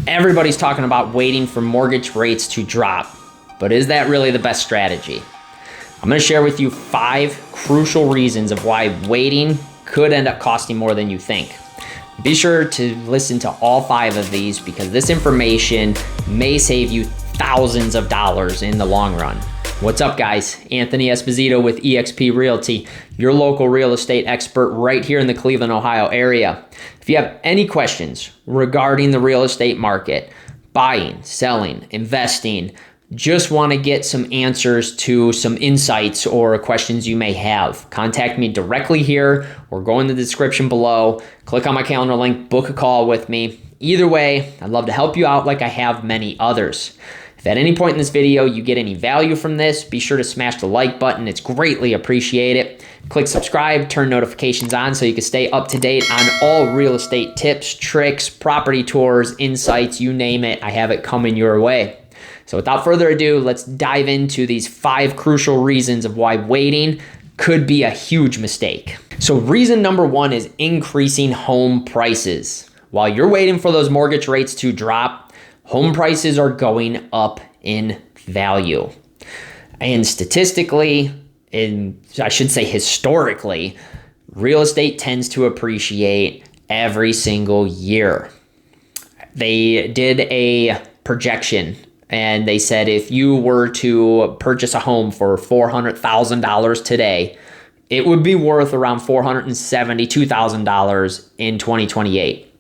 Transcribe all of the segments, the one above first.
Everybody's talking about waiting for mortgage rates to drop, but is that really the best strategy? I'm going to share with you 5 crucial reasons of why waiting could end up costing more than you think. Be sure to listen to all 5 of these because this information may save you thousands of dollars in the long run. What's up, guys? Anthony Esposito with eXp Realty, your local real estate expert right here in the Cleveland, Ohio area. If you have any questions regarding the real estate market, buying, selling, investing, just want to get some answers to some insights or questions you may have, contact me directly here or go in the description below. Click on my calendar link, book a call with me. Either way, I'd love to help you out like I have many others. If at any point in this video you get any value from this, be sure to smash the like button. It's greatly appreciated. Click subscribe, turn notifications on so you can stay up to date on all real estate tips, tricks, property tours, insights, you name it. I have it coming your way. So without further ado, let's dive into these 5 crucial reasons of why waiting could be a huge mistake. So reason number 1 is increasing home prices. While you're waiting for those mortgage rates to drop, home prices are going up in value. And statistically, I should say historically, real estate tends to appreciate every single year. They did a projection and they said if you were to purchase a home for $400,000 today, it would be worth around $472,000 in 2028.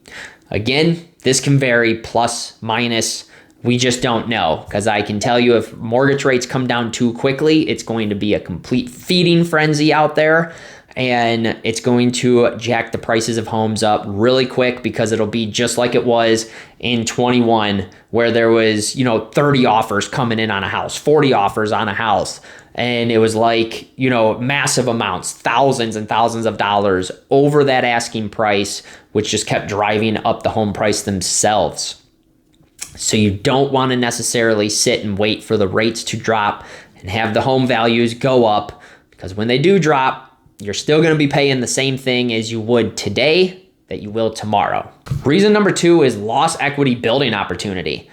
Again, this can vary plus, minus. We just don't know because I can tell you if mortgage rates come down too quickly, it's going to be a complete feeding frenzy out there and it's going to jack the prices of homes up really quick because it'll be just like it was in 21 where there was, 30 offers coming in on a house, 40 offers on a house. And it was like, massive amounts, thousands and thousands of dollars over that asking price, which just kept driving up the home price themselves. So you don't want to necessarily sit and wait for the rates to drop and have the home values go up because when they do drop, you're still going to be paying the same thing as you would today that you will tomorrow. Reason number 2 is lost equity building opportunity.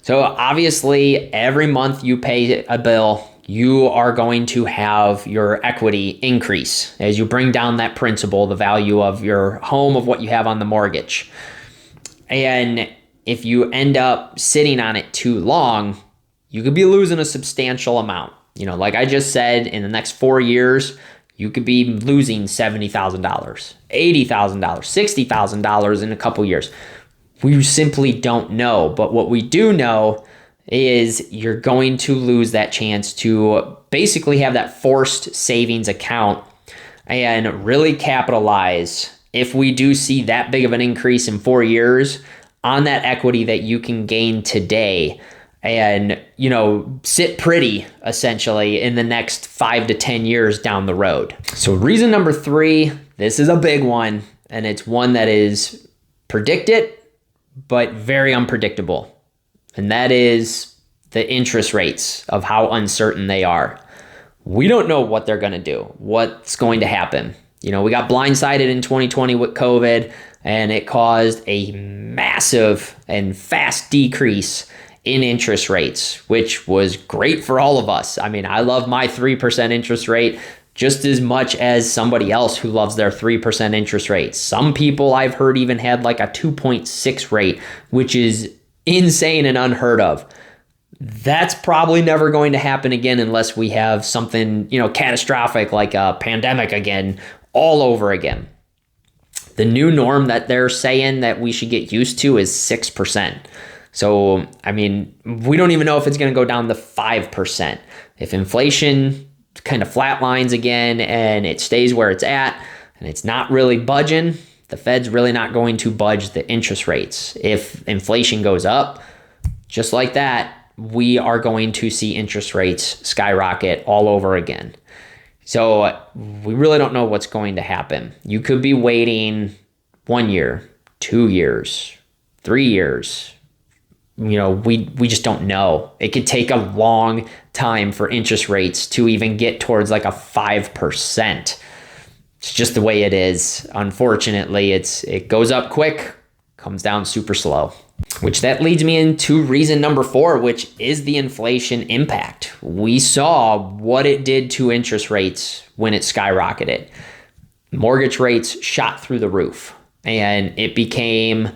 So obviously every month you pay a bill, you are going to have your equity increase as you bring down that principal, the value of your home, of what you have on the mortgage. And if you end up sitting on it too long, you could be losing a substantial amount. Like I just said, in the next 4 years, you could be losing $70,000, $80,000, $60,000 in a couple years. We simply don't know. But what we do know is you're going to lose that chance to basically have that forced savings account and really capitalize if we do see that big of an increase in 4 years on that equity that you can gain today and, sit pretty essentially in the next 5 to 10 years down the road. So reason number 3, this is a big one and it's one that is predicted, but very unpredictable. And that is the interest rates of how uncertain they are. We don't know what they're going to do, what's going to happen. We got blindsided in 2020 with COVID and it caused a massive and fast decrease in interest rates, which was great for all of us. I mean, I love my 3% interest rate just as much as somebody else who loves their 3% interest rate. Some people I've heard even had like a 2.6 rate, which is insane and unheard of. That's probably never going to happen again unless we have something, catastrophic like a pandemic again, all over again. The new norm that they're saying that we should get used to is 6%. So, we don't even know if it's going to go down to 5%. If inflation kind of flatlines again and it stays where it's at and it's not really budging, the Fed's really not going to budge the interest rates. If inflation goes up, just like that, we are going to see interest rates skyrocket all over again. So we really don't know what's going to happen. You could be waiting 1 year, 2 years, 3 years. We just don't know. It could take a long time for interest rates to even get towards like a 5%. It's just the way it is. Unfortunately, it goes up quick, comes down super slow. Which that leads me into reason number 4, which is the inflation impact. We saw what it did to interest rates when it skyrocketed. Mortgage rates shot through the roof, and it became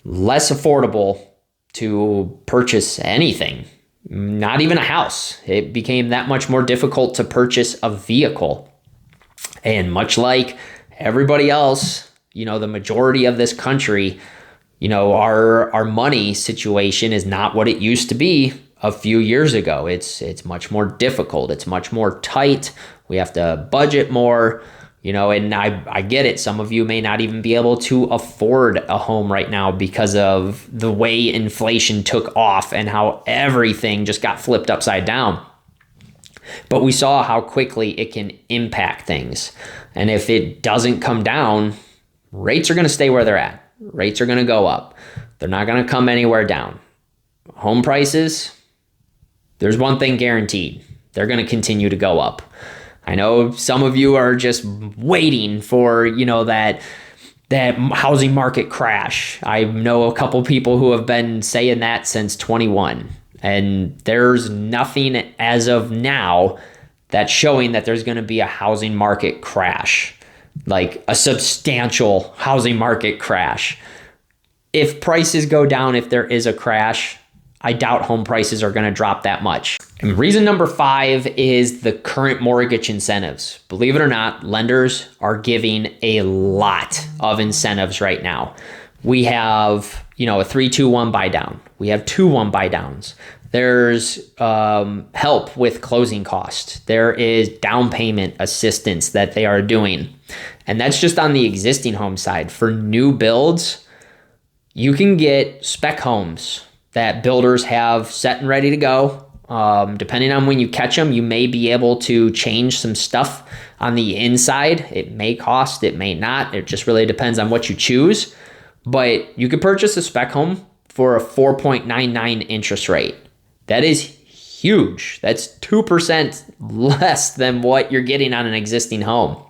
less affordable to purchase anything, not even a house. It became that much more difficult to purchase a vehicle. And much like everybody else, the majority of this country, our money situation is not what it used to be a few years ago. It's much more difficult. It's much more tight. We have to budget more, and I get it. Some of you may not even be able to afford a home right now because of the way inflation took off and how everything just got flipped upside down. But we saw how quickly it can impact things. And if it doesn't come down, rates are going to stay where they're at. Rates are going to go up. They're not going to come anywhere down. Home prices, there's one thing guaranteed. They're going to continue to go up. I know some of you are just waiting for, that housing market crash. I know a couple people who have been saying that since 21. And there's nothing as of now that's showing that there's going to be a housing market crash, like a substantial housing market crash. If prices go down, if there is a crash, I doubt home prices are going to drop that much. And reason number 5 is the current mortgage incentives. Believe it or not, lenders are giving a lot of incentives right now. We have, a 3-2-1 buy down. We have 2-1 buy downs. There's help with closing costs. There is down payment assistance that they are doing. And that's just on the existing home side. For new builds, you can get spec homes that builders have set and ready to go. Depending on when you catch them, you may be able to change some stuff on the inside. It may cost, it may not. It just really depends on what you choose. But you could purchase a spec home for a 4.99 interest rate. That is huge. That's 2% less than what you're getting on an existing home.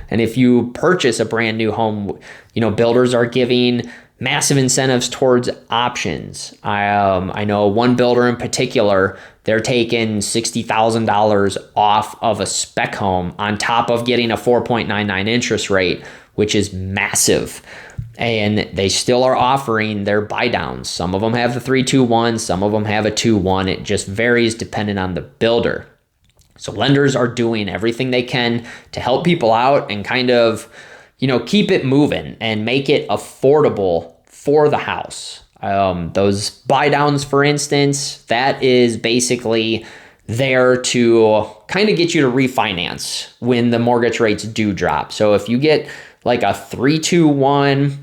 And if you purchase a brand new home, builders are giving massive incentives towards options. I know one builder in particular, they're taking $60,000 off of a spec home on top of getting a 4.99 interest rate, which is massive. And they still are offering their buy downs. Some of them have the 3-2-1, some of them have a 2-1. It just varies depending on the builder. So lenders are doing everything they can to help people out and kind of, keep it moving and make it affordable for the house. Those buy downs, for instance, that is basically there to kind of get you to refinance when the mortgage rates do drop. So if you get like a 3-2-1,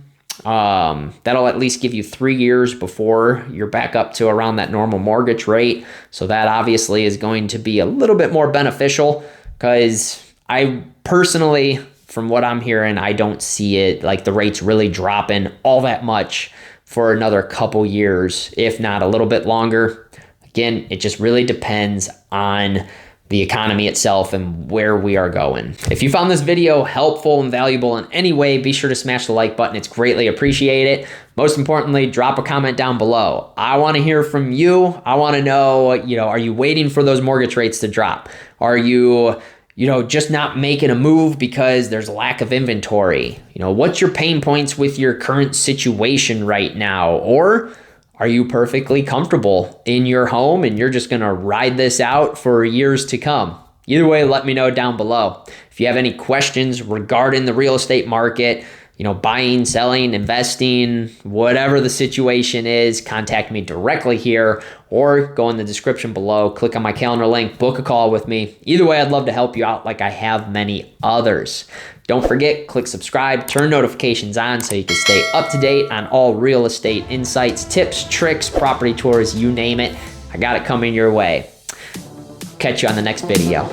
that'll at least give you 3 years before you're back up to around that normal mortgage rate. So that obviously is going to be a little bit more beneficial, because I personally, from what I'm hearing, I don't see it like the rates really dropping all that much for another couple years, if not a little bit longer. Again, it just really depends on the economy itself and where we are going. If you found this video helpful and valuable in any way, be sure to smash the like button. It's greatly appreciated. Most importantly, drop a comment down below. I want to hear from you. I want to know, are you waiting for those mortgage rates to drop? Are you, just not making a move because there's a lack of inventory? What's your pain points with your current situation right now? Or are you perfectly comfortable in your home and you're just going to ride this out for years to come? Either way, let me know down below. If you have any questions regarding the real estate market, buying, selling, investing, whatever the situation is, contact me directly here or go in the description below. Click on my calendar link, book a call with me. Either way, I'd love to help you out like I have many others. Don't forget, click subscribe, turn notifications on so you can stay up to date on all real estate insights, tips, tricks, property tours, you name it. I got it coming your way. Catch you on the next video.